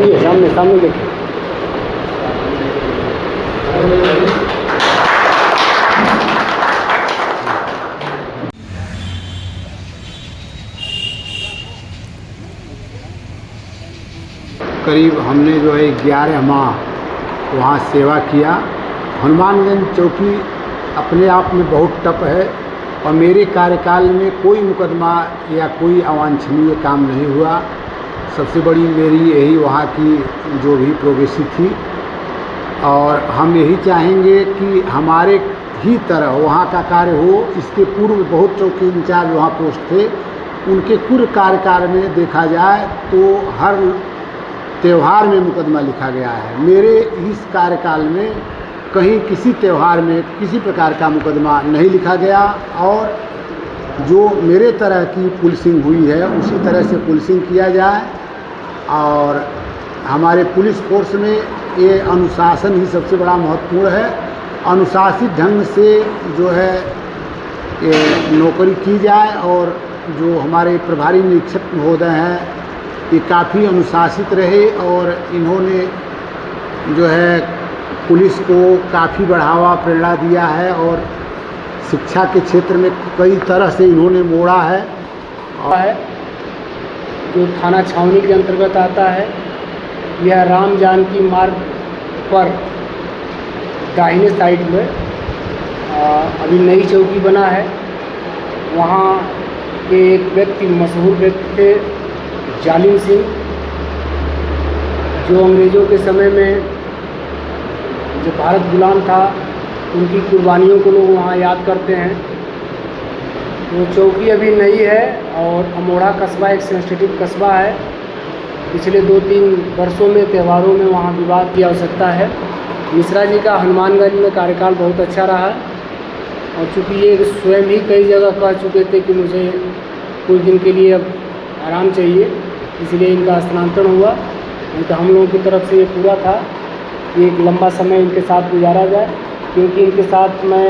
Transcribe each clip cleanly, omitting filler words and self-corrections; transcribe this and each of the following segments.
देखिए सामने सामने देखिए। करीब हमने जो है 11 माह वहाँ सेवा किया। हनुमानगंज चौकी अपने आप में बहुत टफ है और मेरे कार्यकाल में कोई मुकदमा या कोई अवांछनीय काम नहीं हुआ। सबसे बड़ी मेरी यही वहाँ की जो भी प्रोग्रेसी थी और हम यही चाहेंगे कि हमारे ही तरह वहाँ का कार्य हो। इसके पूर्व बहुत चौकी इंचार्ज वहाँ पोस्ट थे, उनके कुल कार्यकाल में देखा जाए तो हर त्यौहार में मुकदमा लिखा गया है। मेरे इस कार्यकाल में कहीं किसी त्यौहार में किसी प्रकार का मुकदमा नहीं लिखा गया और जो मेरे तरह की पुलिसिंग हुई है उसी तरह से पुलिसिंग किया जाए। और हमारे पुलिस फोर्स में ये अनुशासन ही सबसे बड़ा महत्वपूर्ण है। अनुशासित ढंग से जो है ये नौकरी की जाए और जो हमारे प्रभारी निरीक्षक महोदय हैं ये काफ़ी अनुशासित रहे और इन्होंने जो है पुलिस को काफ़ी बढ़ावा प्रेरणा दिया है और शिक्षा के क्षेत्र में कई तरह से इन्होंने मोड़ा है। जो थाना छावनी के अंतर्गत आता है, यह राम जानकी मार्ग पर दाहिने साइड में अभी नई चौकी बना है। वहाँ के एक व्यक्ति मशहूर व्यक्ति थे जालिम सिंह, जो अंग्रेज़ों के समय में जो भारत गुलाम था उनकी कुर्बानियों को लोग वहाँ याद करते हैं। वो चौकी अभी नई है और अमोढ़ा कस्बा एक सेंसिटिव कस्बा है। पिछले 2-3 वर्षों में त्योहारों में वहाँ विवाद की आवश्यकता है। मिश्रा जी का हनुमानगंज में कार्यकाल बहुत अच्छा रहा और चूँकि ये स्वयं ही कई जगह कह चुके थे कि मुझे कुछ दिन के लिए अब आराम चाहिए, इसलिए इनका स्थानांतरण हुआ। नहीं तो हम लोगों की तरफ से ये पूरा था कि एक लंबा समय इनके साथ गुजारा जाए, क्योंकि इनके साथ मैं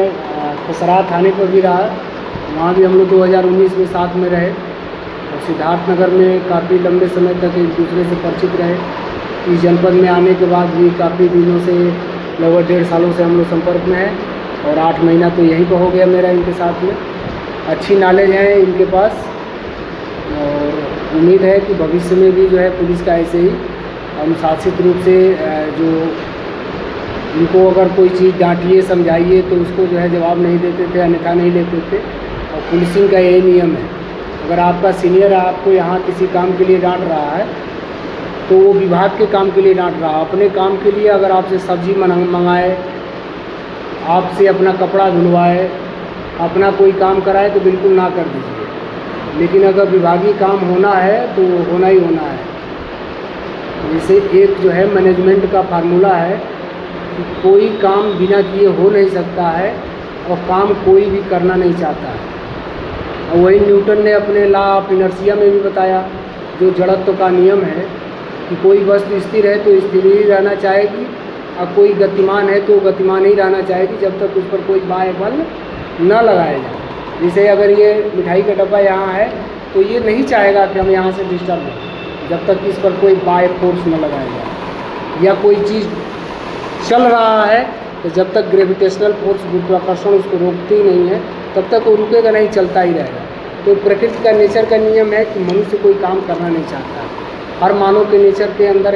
खसरा थाने पर भी रहा, वहाँ भी हम लोग 2019 में साथ में रहे और सिद्धार्थनगर में काफ़ी लंबे समय तक एक दूसरे से परिचित रहे। इस जनपद में आने के बाद भी काफ़ी दिनों से लगभग 1.5 सालों से हम लोग संपर्क में हैं और 8 महीना तो यहीं पर हो गया मेरा इनके साथ में। अच्छी नॉलेज है इनके पास और उम्मीद है कि भविष्य में भी जो है पुलिस का ऐसे ही अनुशासित रूप से जो इनको अगर कोई चीज़ डांटिए समझाइए तो उसको जो है जवाब नहीं देते थे, अन्यथा नहीं लेते थे। और पुलिसिंग का यही नियम है, अगर आपका सीनियर आपको यहाँ किसी काम के लिए डांट रहा है तो वो विभाग के काम के लिए डांट रहा है। अपने काम के लिए अगर आपसे सब्जी मंगाए, आपसे अपना कपड़ा धुलवाए, अपना कोई काम कराए तो बिल्कुल ना कर दीजिए। लेकिन अगर विभागीय काम होना है तो होना ही होना है। जैसे एक जो है मैनेजमेंट का फार्मूला है कि कोई काम बिना किए हो नहीं सकता है और काम कोई भी करना नहीं चाहता है। और वही न्यूटन ने अपने लॉ ऑफ इनर्शिया में भी बताया, जो जड़त्व का नियम है कि कोई वस्तु स्थिर है तो स्थिर ही रहना चाहेगी और कोई गतिमान है तो गतिमान ही रहना चाहेगी जब तक उस पर कोई बाह्य बल न लगाया जाए। जैसे अगर ये मिठाई का डब्बा यहाँ है तो ये नहीं चाहेगा कि हम यहाँ से डिस्टर्ब हों जब तक इस पर कोई बाह्य फोर्स न लगाया जाए। या कोई चीज़ चल रहा है तो जब तक ग्रेविटेशनल फोर्स गुरुत्वाकर्षण उसको रोकती ही नहीं है तब तक वो रुकेगा नहीं, चलता ही रहेगा। तो प्रकृति का नेचर का नियम है कि मनुष्य कोई काम करना नहीं चाहता। हर मानव के नेचर के अंदर